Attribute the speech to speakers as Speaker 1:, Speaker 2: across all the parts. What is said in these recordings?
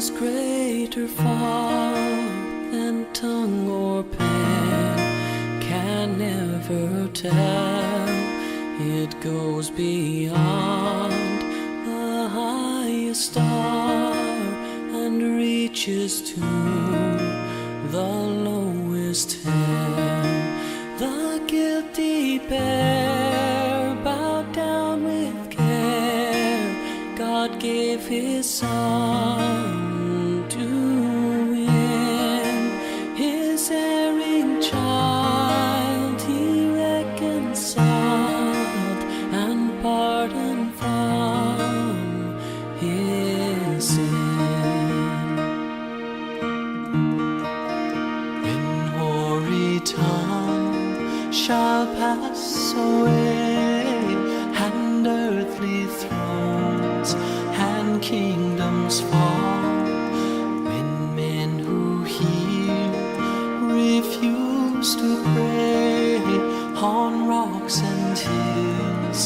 Speaker 1: is greater far than tongue or pen can never tell. It goes beyond the highest star and reaches to the lowest hell. The guilty pair bowed down with care. God gave His Son to win His erring child. He reconciled and pardoned from his sin. When hoary time shall pass away, and earthly thrones and kingdoms fall, when men who hear refuse to pray on rocks and hills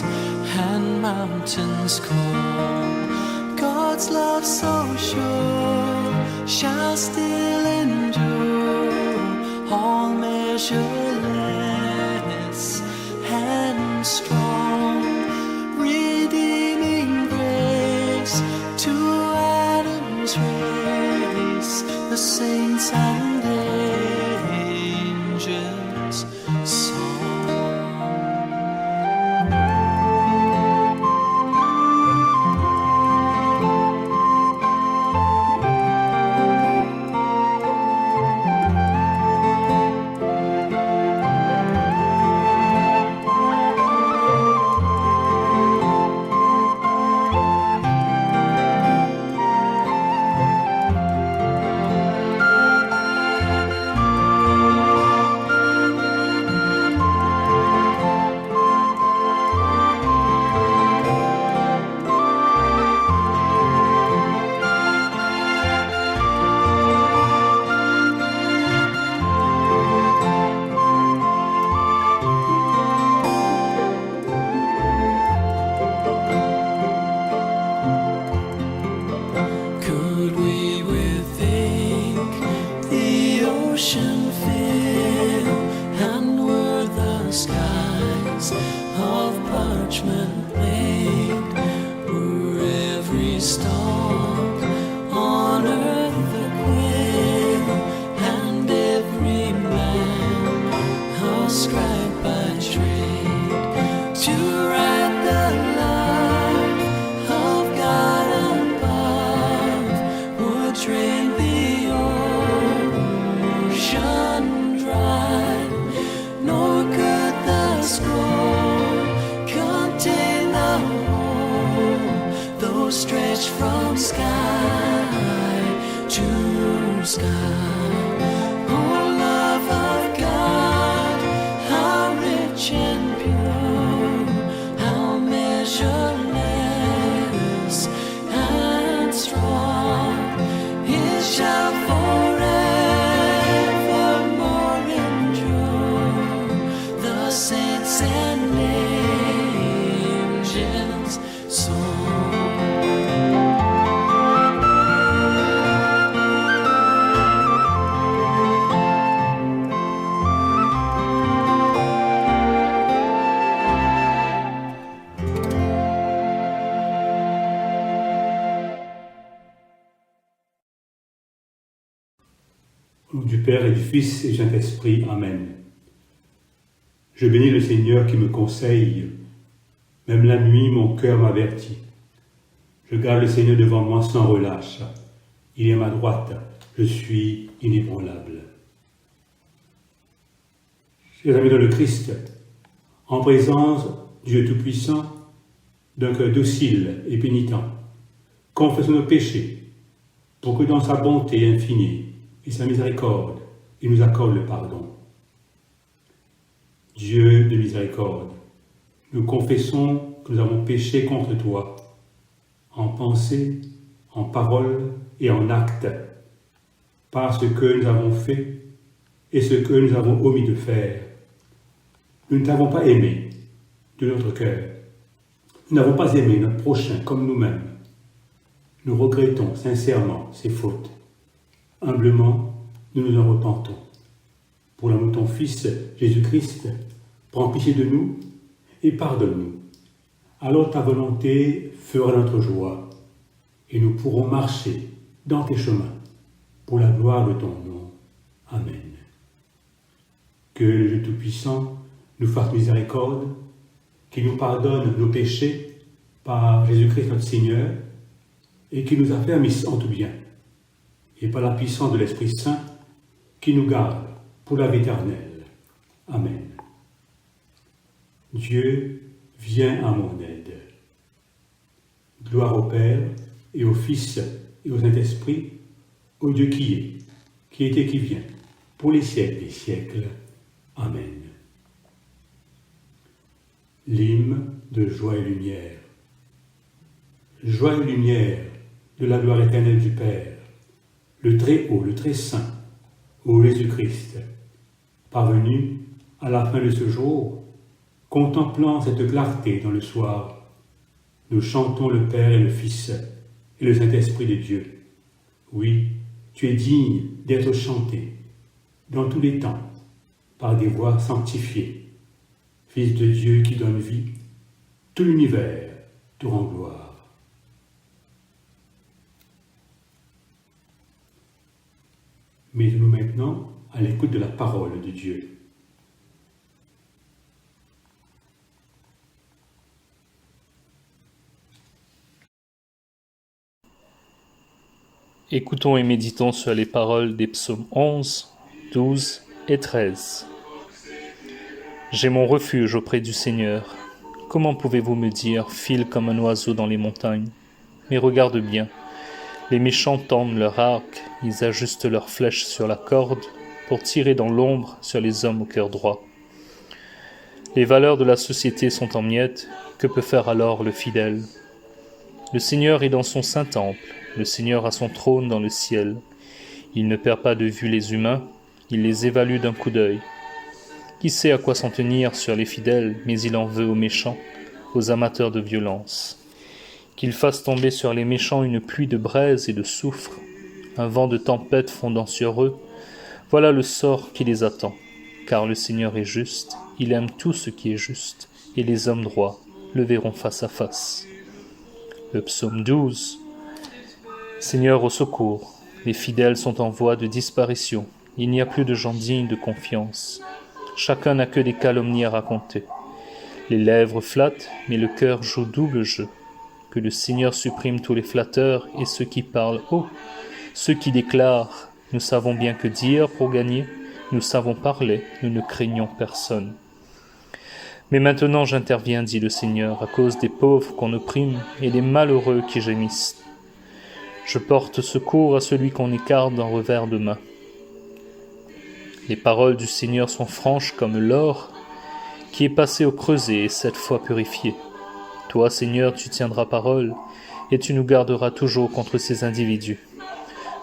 Speaker 1: and mountains cold, God's love so sure shall still endure, all measureless and strong, redeeming grace to Adam's race, the saints and angels' song. Ocean fill, and were the skies of parchment made, were every stalk on earth a quail, and every man a scribe by trade, to write the life of God above, would drain the ocean dry, nor could the scroll contain the whole, though stretched from sky to sky. Oh, love of God, how rich and pure, how measureless and strong, it shall forevermore endure, the saints and angels' song.
Speaker 2: Au nom du Père et du Fils et du Saint-Esprit. Amen. Je bénis le Seigneur qui me conseille. Même la nuit, mon cœur m'avertit. Je garde le Seigneur devant moi sans relâche. Il est à ma droite. Je suis inébranlable. Chers amis dans le Christ, en présence du Dieu Tout-Puissant, d'un cœur docile et pénitent, confessons nos péchés, pour que dans sa bonté infinie et sa miséricorde, il nous accorde le pardon. Dieu de miséricorde, nous confessons que nous avons péché contre toi, en pensée, en parole et en acte, par ce que nous avons fait et ce que nous avons omis de faire. Nous ne t'avons pas aimé de notre cœur. Nous n'avons pas aimé notre prochain comme nous-mêmes. Nous regrettons sincèrement ces fautes. Humblement, nous nous en repentons. Pour l'amour de ton Fils, Jésus-Christ, prends pitié de nous et pardonne-nous. Alors ta volonté fera notre joie et nous pourrons marcher dans tes chemins pour la gloire de ton nom. Amen. Que le Dieu Tout-Puissant nous fasse miséricorde, qu'il nous pardonne nos péchés par Jésus-Christ notre Seigneur et qu'il nous affermisse en tout bien, et par la puissance de l'Esprit Saint qui nous garde pour la vie éternelle. Amen. Dieu, viens à mon aide. Gloire au Père et au Fils et au Saint-Esprit, au Dieu qui est et qui vient, pour les siècles des siècles. Amen. L'hymne de joie et lumière. Joie et lumière de la gloire éternelle du Père, le Très-Haut, le Très-Saint, ô Jésus-Christ, parvenu à la fin de ce jour, contemplant cette clarté dans le soir, nous chantons le Père et le Fils et le Saint-Esprit de Dieu. Oui, tu es digne d'être chanté dans tous les temps par des voix sanctifiées. Fils de Dieu qui donne vie, tout l'univers te rend gloire. Mettons-nous maintenant à l'écoute de la parole de Dieu.
Speaker 3: Écoutons et méditons sur les paroles des psaumes 11, 12 et 13. J'ai mon refuge auprès du Seigneur. Comment pouvez-vous me dire, file comme un oiseau dans les montagnes? Mais regarde bien, les méchants tendent leur arc, ils ajustent leurs flèches sur la corde pour tirer dans l'ombre sur les hommes au cœur droit. Les valeurs de la société sont en miettes, que peut faire alors le fidèle? Le Seigneur est dans son saint temple, le Seigneur a son trône dans le ciel. Il ne perd pas de vue les humains, il les évalue d'un coup d'œil. Qui sait à quoi s'en tenir sur les fidèles, mais il en veut aux méchants, aux amateurs de violence. Qu'il fasse tomber sur les méchants une pluie de braise et de soufre, un vent de tempête fondant sur eux, voilà le sort qui les attend. Car le Seigneur est juste, il aime tout ce qui est juste, et les hommes droits le verront face à face. Le psaume 12. Seigneur, au secours, les fidèles sont en voie de disparition, il n'y a plus de gens dignes de confiance. Chacun n'a que des calomnies à raconter. Les lèvres flattent, mais le cœur joue double jeu. Que le Seigneur supprime tous les flatteurs et ceux qui parlent haut. Ceux qui déclarent « Nous savons bien que dire pour gagner, nous savons parler, nous ne craignons personne. » Mais maintenant j'interviens, dit le Seigneur, à cause des pauvres qu'on opprime et des malheureux qui gémissent. Je porte secours à celui qu'on écarte d'un revers de main. Les paroles du Seigneur sont franches comme l'or qui est passé au creuset et 7 fois purifié. Toi, Seigneur, tu tiendras parole et tu nous garderas toujours contre ces individus.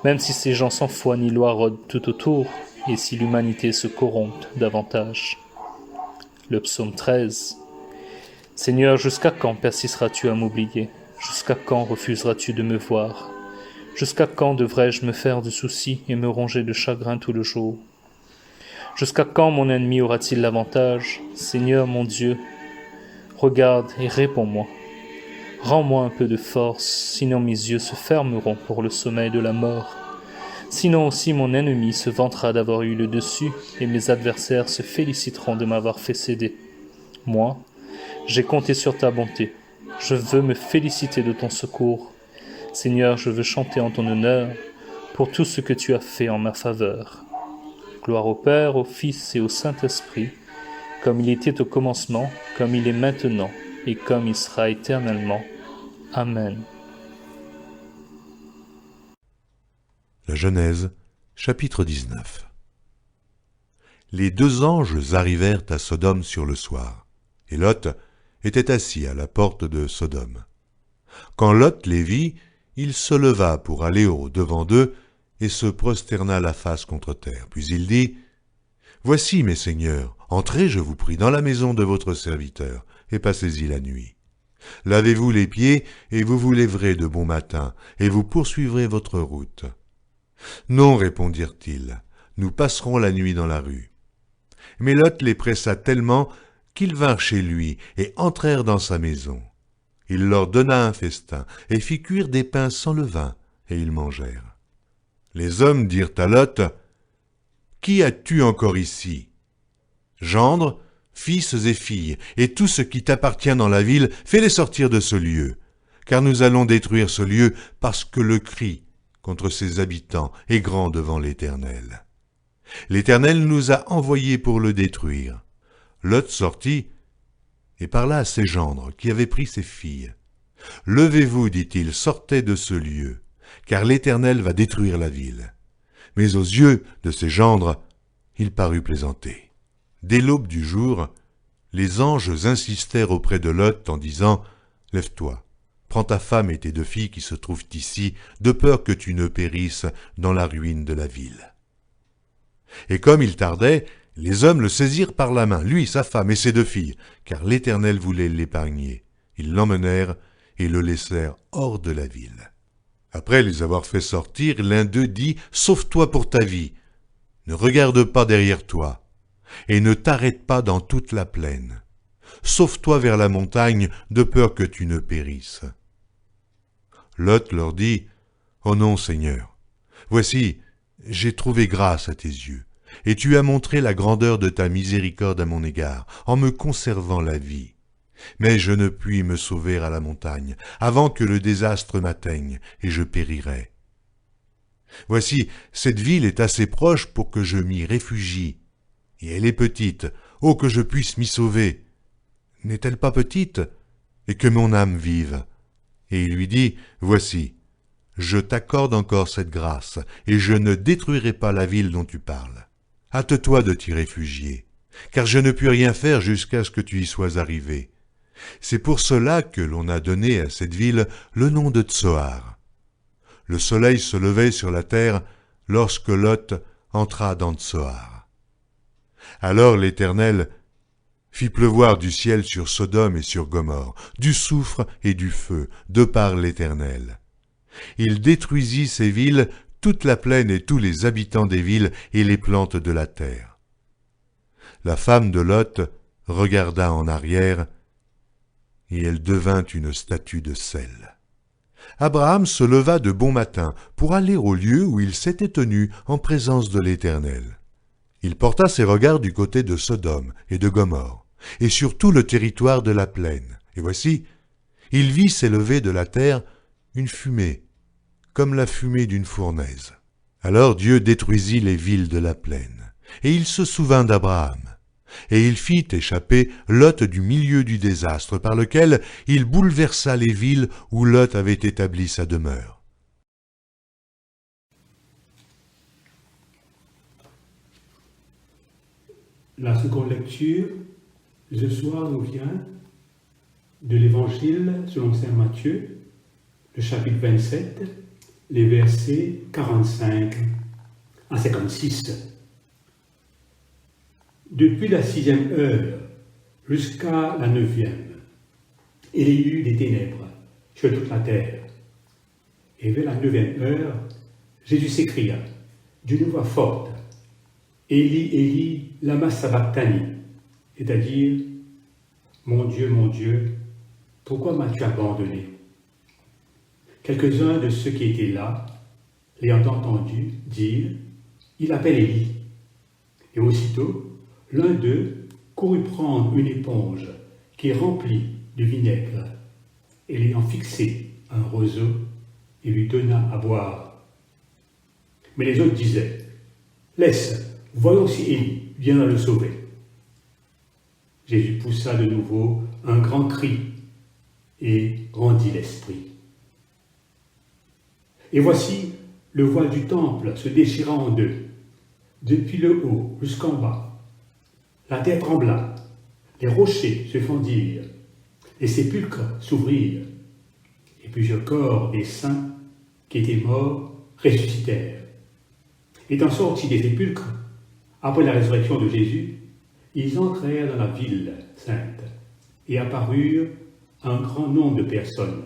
Speaker 3: Même si ces gens sans foi ni loi rôdent tout autour et si l'humanité se corrompt davantage. Le psaume 13. Seigneur, jusqu'à quand persisteras-tu à m'oublier? Jusqu'à quand refuseras-tu de me voir? Jusqu'à quand devrais-je me faire de soucis et me ronger de chagrin tout le jour? Jusqu'à quand mon ennemi aura-t-il l'avantage? Seigneur mon Dieu, regarde et réponds-moi. Rends-moi un peu de force, sinon mes yeux se fermeront pour le sommeil de la mort. Sinon aussi mon ennemi se vantera d'avoir eu le dessus, et mes adversaires se féliciteront de m'avoir fait céder. Moi, j'ai compté sur ta bonté. Je veux me féliciter de ton secours. Seigneur, je veux chanter en ton honneur pour tout ce que tu as fait en ma faveur. Gloire au Père, au Fils et au Saint-Esprit, comme il était au commencement, comme il est maintenant, et comme il sera éternellement. Amen.
Speaker 4: La Genèse, chapitre 19. Les 2 anges arrivèrent à Sodome sur le soir, et Lot était assis à la porte de Sodome. Quand Lot les vit, il se leva pour aller au-devant d'eux, et se prosterna la face contre terre. Puis il dit, « Voici, mes seigneurs, entrez, je vous prie, dans la maison de votre serviteur, et passez-y la nuit. Lavez-vous les pieds, et vous vous lèverez de bon matin, et vous poursuivrez votre route. » Non, répondirent-ils, nous passerons la nuit dans la rue. Mais Lot les pressa tellement qu'ils vinrent chez lui et entrèrent dans sa maison. Il leur donna un festin et fit cuire des pains sans levain, et ils mangèrent. Les hommes dirent à Lot, « Qui as-tu encore ici? Gendres, fils et filles, et tout ce qui t'appartient dans la ville, fais-les sortir de ce lieu, car nous allons détruire ce lieu parce que le cri contre ses habitants est grand devant l'Éternel. L'Éternel nous a envoyés pour le détruire. » Lot sortit et parla à ses gendres qui avaient pris ses filles. « Levez-vous, dit-il, sortez de ce lieu, car l'Éternel va détruire la ville. » Mais aux yeux de ses gendres, il parut plaisanter. Dès l'aube du jour, les anges insistèrent auprès de Lot en disant « Lève-toi, prends ta femme et tes 2 filles qui se trouvent ici, de peur que tu ne périsses dans la ruine de la ville. » Et comme il tardait, les hommes le saisirent par la main, lui, sa femme et ses 2 filles, car l'Éternel voulait l'épargner. Ils l'emmenèrent et le laissèrent hors de la ville. Après les avoir fait sortir, l'un d'eux dit « Sauve-toi pour ta vie, ne regarde pas derrière toi, et ne t'arrête pas dans toute la plaine. Sauve-toi vers la montagne, de peur que tu ne périsses. » Lot leur dit « Oh non, Seigneur, voici, j'ai trouvé grâce à tes yeux, et tu as montré la grandeur de ta miséricorde à mon égard, en me conservant la vie. Mais je ne puis me sauver à la montagne, avant que le désastre m'atteigne, et je périrai. Voici, cette ville est assez proche pour que je m'y réfugie, et elle est petite, oh que je puisse m'y sauver. N'est-elle pas petite, et que mon âme vive? » Et il lui dit, « Voici, je t'accorde encore cette grâce, et je ne détruirai pas la ville dont tu parles. Hâte-toi de t'y réfugier, car je ne puis rien faire jusqu'à ce que tu y sois arrivé. C'est pour cela que l'on a donné à cette ville le nom de Tsoar. » Le soleil se levait sur la terre lorsque Lot entra dans Tsoar. Alors l'Éternel fit pleuvoir du ciel sur Sodome et sur Gomorrhe, du soufre et du feu, de par l'Éternel. Il détruisit ces villes, toute la plaine et tous les habitants des villes et les plantes de la terre. La femme de Lot regarda en arrière, et elle devint une statue de sel. Abraham se leva de bon matin pour aller au lieu où il s'était tenu en présence de l'Éternel. Il porta ses regards du côté de Sodome et de Gomorrhe, et sur tout le territoire de la plaine. Et voici, il vit s'élever de la terre une fumée, comme la fumée d'une fournaise. Alors Dieu détruisit les villes de la plaine, et il se souvint d'Abraham. Et il fit échapper Lot du milieu du désastre par lequel il bouleversa les villes où Lot avait établi sa demeure.
Speaker 2: La seconde lecture, ce soir, nous vient de l'Évangile selon saint Matthieu, le chapitre 27, les versets 45 à 56. Depuis la 6e heure jusqu'à la 9e, il y eut des ténèbres sur toute la terre. Et vers la 9e heure, Jésus s'écria d'une voix forte, « Élie, Élie, lama sabachthani » c'est-à-dire, « Mon Dieu, pourquoi m'as-tu abandonné » Quelques-uns de ceux qui étaient là, l'ayant entendu dire, « Il appelle Élie » Et aussitôt, l'un d'eux courut prendre une éponge qui est remplie de vinaigre, et l'ayant fixé à un roseau, il lui donna à boire. Mais les autres disaient, « Laisse, voyons si Élie viendra le sauver. » Jésus poussa de nouveau un grand cri et rendit l'esprit. Et voici, le voile du temple se déchira en 2, depuis le haut jusqu'en bas. La terre trembla, les rochers se fendirent, les sépulcres s'ouvrirent, et plusieurs corps des saints qui étaient morts ressuscitèrent. Étant sortis des sépulcres, après la résurrection de Jésus, ils entrèrent dans la ville sainte et apparurent un grand nombre de personnes.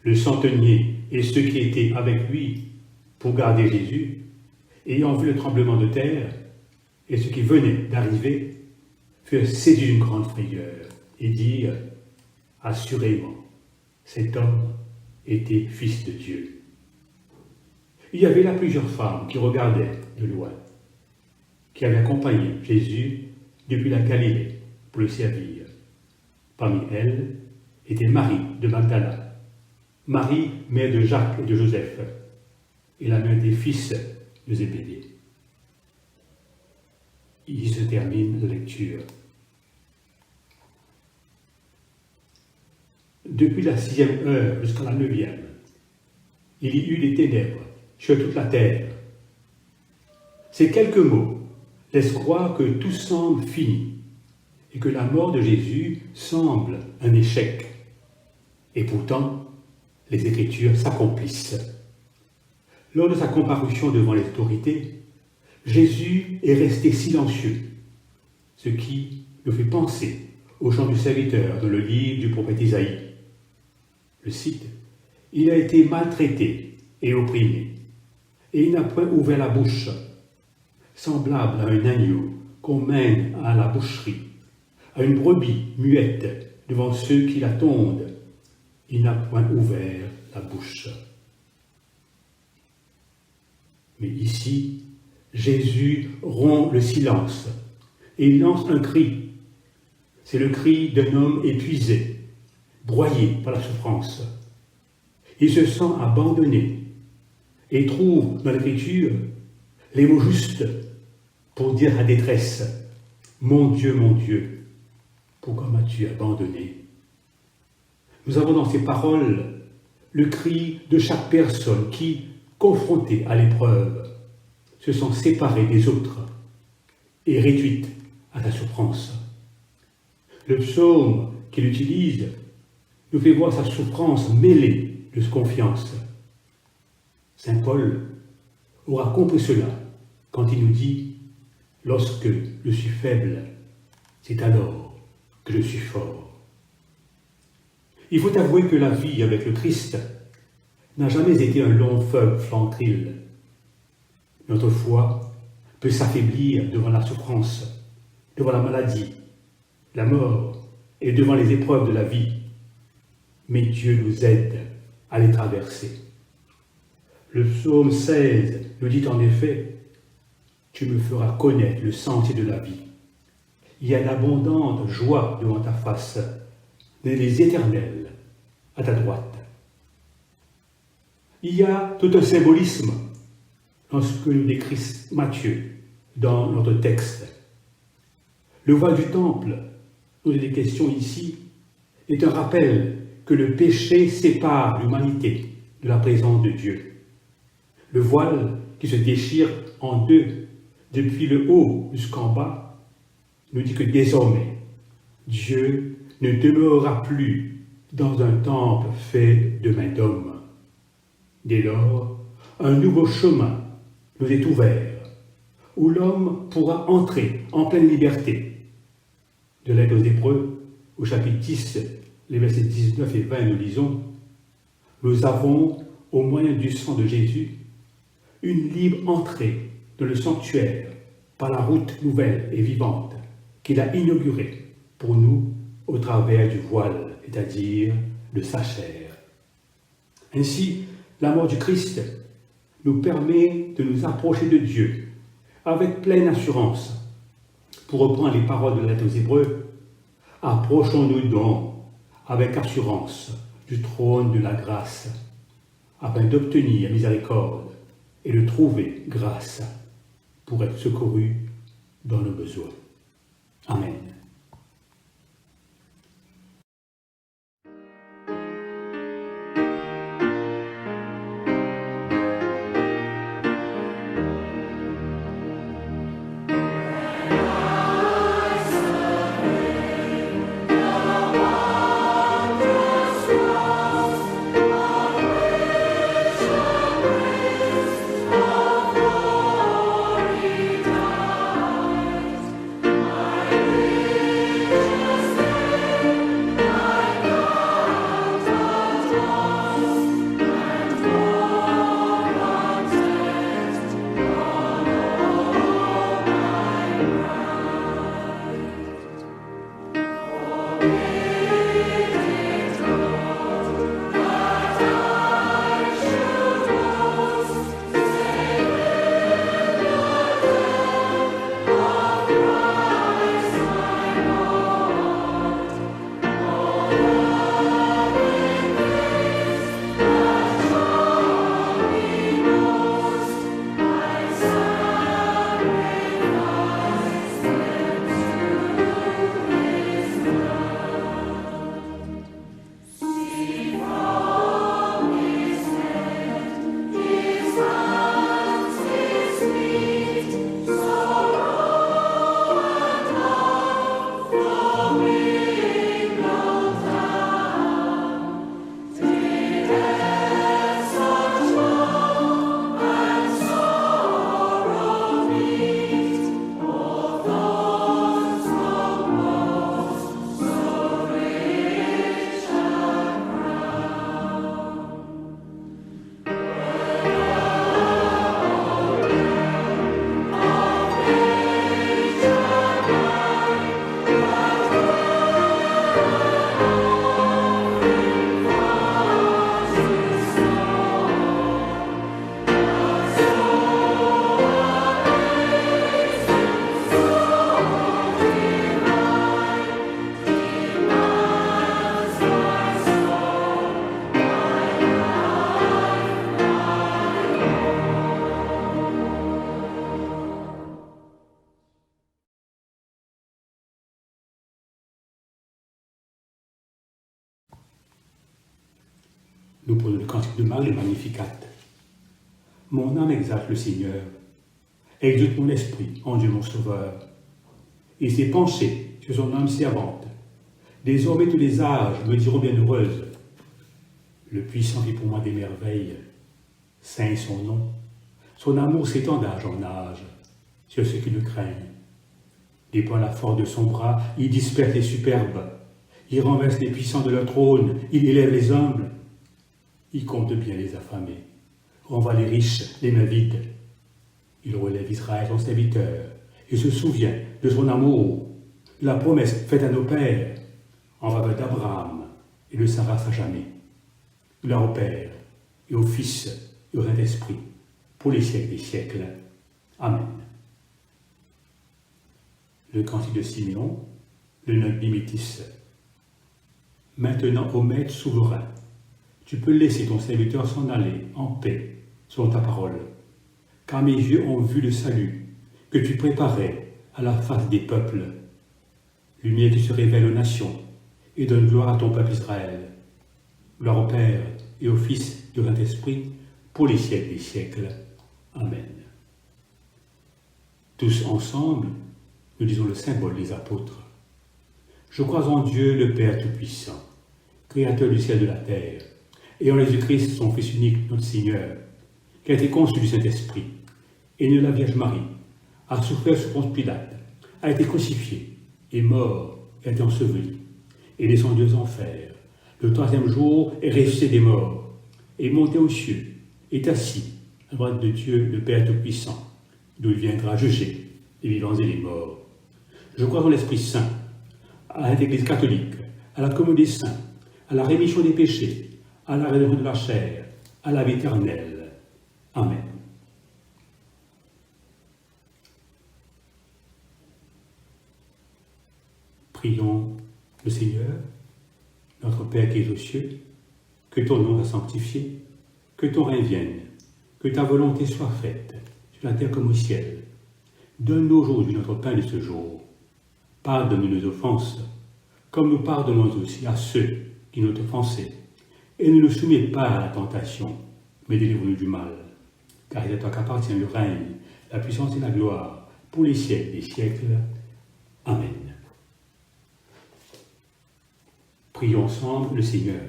Speaker 2: Le centenier et ceux qui étaient avec lui pour garder Jésus, ayant vu le tremblement de terre et ceux qui venaient d'arriver, furent saisis d'une grande frayeur et dirent « Assurément, cet homme était fils de Dieu. » Il y avait là plusieurs femmes qui regardaient de loin, qui avaient accompagné Jésus depuis la Galilée pour le servir. Parmi elles était Marie de Magdala, Marie, mère de Jacques et de Joseph, et la mère des fils de Zébédée. Il se termine la lecture. Depuis la 6e heure jusqu'à la 9e, il y eut des ténèbres sur toute la terre. Ces quelques mots laissent croire que tout semble fini et que la mort de Jésus semble un échec. Et pourtant, les Écritures s'accomplissent. Lors de sa comparution devant les autorités, Jésus est resté silencieux, ce qui nous fait penser au chant du serviteur dans le livre du prophète Isaïe. Je cite, « Il a été maltraité et opprimé, et il n'a point ouvert la bouche, semblable à un agneau qu'on mène à la boucherie, à une brebis muette devant ceux qui la tondent, il n'a point ouvert la bouche. » Mais ici, Jésus rompt le silence et il lance un cri. C'est le cri d'un homme épuisé, broyé par la souffrance. Il se sent abandonné et trouve dans l'Écriture les mots justes pour dire à détresse, « Mon Dieu, pourquoi m'as-tu abandonné ?» Nous avons dans ces paroles le cri de chaque personne qui, confrontée à l'épreuve, se sent séparée des autres et réduite à la souffrance. Le psaume qu'il utilise nous fait voir sa souffrance mêlée de confiance. Saint Paul aura compris cela quand il nous dit « Lorsque je suis faible, c'est alors que je suis fort. » Il faut avouer que la vie avec le Christ n'a jamais été un long fleuve tranquille. Notre foi peut s'affaiblir devant la souffrance, devant la maladie, la mort et devant les épreuves de la vie. Mais Dieu nous aide à les traverser. Le psaume 16 nous dit en effet « Tu me feras connaître le sentier de la vie. Il y a d'abondantes joies devant ta face, les éternels à ta droite. » Il y a tout un symbolisme dans ce que nous décrit Matthieu dans notre texte. Le voile du temple, dont il est question ici, est un rappel que le péché sépare l'humanité de la présence de Dieu. Le voile qui se déchire en deux, depuis le haut jusqu'en bas, nous dit que désormais, Dieu ne demeurera plus dans un temple fait de mains d'hommes. Dès lors, un nouveau chemin nous est ouvert, où l'homme pourra entrer en pleine liberté. De l'Lettre aux Hébreux, au chapitre 10, les versets 19 et 20, nous lisons « Nous avons, au moyen du sang de Jésus, une libre entrée dans le sanctuaire par la route nouvelle et vivante qu'il a inaugurée pour nous au travers du voile, c'est-à-dire de sa chair. » Ainsi, la mort du Christ nous permet de nous approcher de Dieu avec pleine assurance. Pour reprendre les paroles de la Lettre aux Hébreux, « Approchons-nous donc avec assurance du trône de la grâce, afin d'obtenir miséricorde et de trouver grâce pour être secourus dans nos besoins. » Amen.
Speaker 1: Glory dies, my
Speaker 2: Nous prenons le cantique de Marie, le Magnificat. Mon âme exalte le Seigneur, exulte mon esprit en Dieu mon Sauveur. Il s'est penché sur son âme servante. Désormais tous les âges me diront bienheureuse. Le puissant fit pour moi des merveilles. Saint est son nom. Son amour s'étend d'âge en âge sur ceux qui le craignent. Déploie la force de son bras, il disperse les superbes. Il renverse les puissants de leur trône, il élève les humbles. Il compte bien les affamés, renvoie les riches les mains vides. Il relève Israël son serviteur et se souvient de son amour, de la promesse faite à nos pères en faveur d'Abraham et de Sarah à jamais. Gloire au Père et au Fils et au Saint-Esprit, pour les siècles des siècles. Amen. Le cantique de Siméon, le Nunc Dimittis. Maintenant, ô Maître souverain, tu peux laisser ton serviteur s'en aller en paix selon ta parole, car mes yeux ont vu le salut que tu préparais à la face des peuples. Lumière qui se révèle aux nations et donne gloire à ton peuple Israël. Gloire au Père et au Fils et au Saint-Esprit, pour les siècles des siècles. Amen. Tous ensemble, nous disons le symbole des apôtres. Je crois en Dieu, le Père Tout-Puissant, Créateur du ciel et de la terre, et en Jésus-Christ, son Fils unique, notre Seigneur, qui a été conçu du Saint-Esprit, et né de la Vierge Marie, a souffert sous Ponce Pilate, a été crucifié, est mort, et a été enseveli, et descendu aux enfers. Le troisième jour est ressuscité des morts, est monté aux cieux, est assis à droite de Dieu, le Père Tout-Puissant, d'où il viendra juger les vivants et les morts. Je crois en l'Esprit Saint, à l'Église catholique, à la communion des saints, à la rémission des péchés, à la résurrection de la chair, à la vie éternelle. Amen. Prions le Seigneur, notre Père qui es aux cieux, que ton nom soit sanctifié, que ton règne vienne, que ta volonté soit faite, sur la terre comme au ciel. Donne-nous aujourd'hui notre pain de ce jour. Pardonne-nous nos offenses, comme nous pardonnons aussi à ceux qui nous ont offensés. Et ne nous soumets pas à la tentation, mais délivre-nous du mal. Car il est à toi qu'appartient le règne, la puissance et la gloire, pour les siècles des siècles. Amen. Prions ensemble le Seigneur.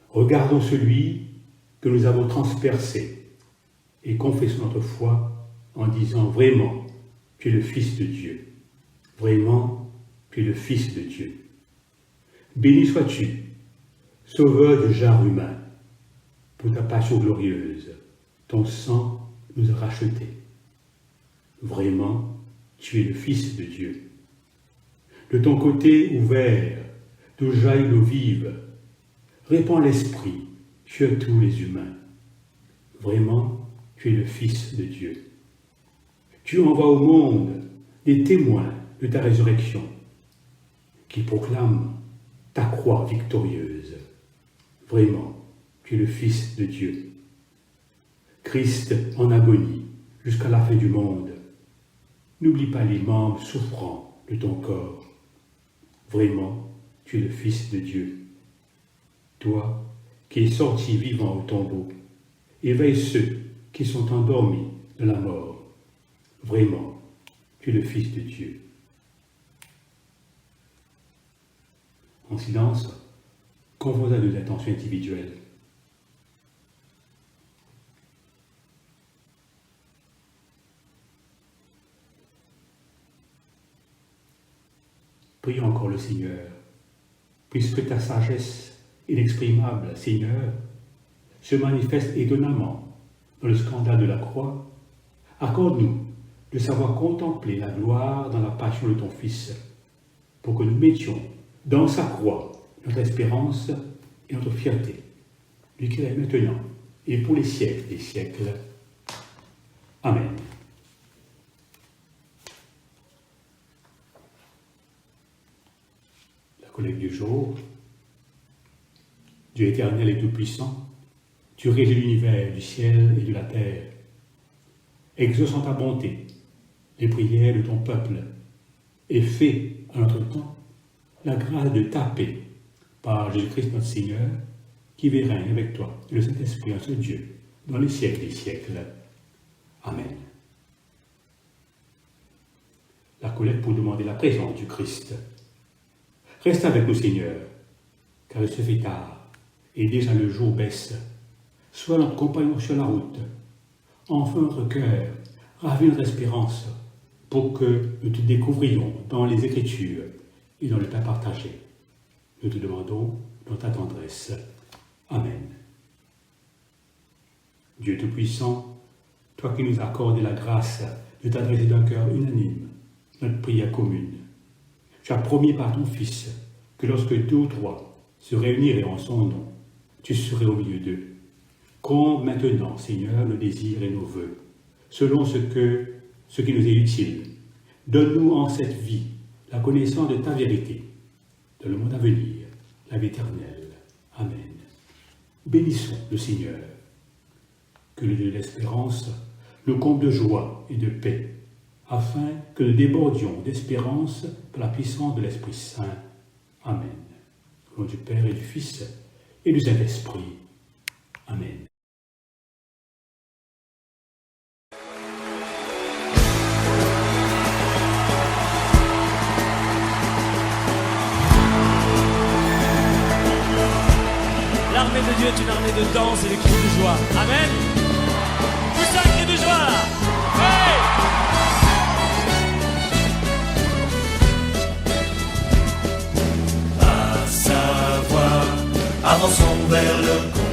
Speaker 2: Regardons celui que nous avons transpercé et confessons notre foi en disant vraiment, tu es le Fils de Dieu. Vraiment, tu es le Fils de Dieu. Béni sois-tu, Sauveur du genre humain, pour ta passion glorieuse. Ton sang nous a rachetés. Vraiment, tu es le Fils de Dieu. De ton côté ouvert, d'où jaillit l'eau vive, répands l'esprit sur tous les humains. Vraiment, tu es le Fils de Dieu. Tu envoies au monde des témoins de ta résurrection, qui proclament ta croix victorieuse. Vraiment, tu es le Fils de Dieu. Christ en agonie jusqu'à la fin du monde. N'oublie pas les membres souffrants de ton corps. Vraiment, tu es le Fils de Dieu. Toi qui es sorti vivant au tombeau, éveille ceux qui sont endormis de la mort. Vraiment, tu es le Fils de Dieu. En silence, convenons à nos intentions individuelles. Prions encore le Seigneur, puisque ta sagesse inexprimable, Seigneur, se manifeste étonnamment dans le scandale de la croix. Accorde-nous de savoir contempler la gloire dans la passion de ton Fils, pour que nous mettions dans sa croix notre espérance et notre fierté, lui qui est maintenant et pour les siècles des siècles. Amen. La collecte du jour. Dieu éternel et tout-puissant, tu régis l'univers, du ciel et de la terre. Exauce en ta bonté les prières de ton peuple et fais, en notre temps, la grâce de taper par Jésus-Christ notre Seigneur, qui vit et règne avec toi et le Saint-Esprit, un seul Dieu, dans les siècles des siècles. Amen. La collecte pour demander la présence du Christ. Reste avec nous, Seigneur, car il se fait tard et déjà le jour baisse. Sois notre compagnon sur la route. Enfin notre cœur, ravive notre espérance, pour que nous te découvrions dans les Écritures et dans le pain partagé. Nous te demandons dans ta tendresse. Amen. Dieu Tout-Puissant, toi qui nous as accordé la grâce de t'adresser d'un cœur unanime, notre prière commune, tu as promis par ton Fils que lorsque deux ou trois se réuniraient en son nom, tu serais au milieu d'eux. Comble maintenant, Seigneur, nos désirs et nos vœux, selon ce qui nous est utile. Donne-nous en cette vie la connaissance de ta vérité, dans le monde à venir, la vie éternelle. Amen. Bénissons le Seigneur. Que le Dieu de l'espérance nous comble de joie et de paix, afin que nous débordions d'espérance par la puissance de l'Esprit Saint. Amen. Au nom du Père et du Fils et du Saint-Esprit. Amen.
Speaker 5: L'armée de Dieu est une armée de danse et de cris de joie. Amen. Poussez un cri de joie là. Hey!
Speaker 1: À savoir, avançons vers le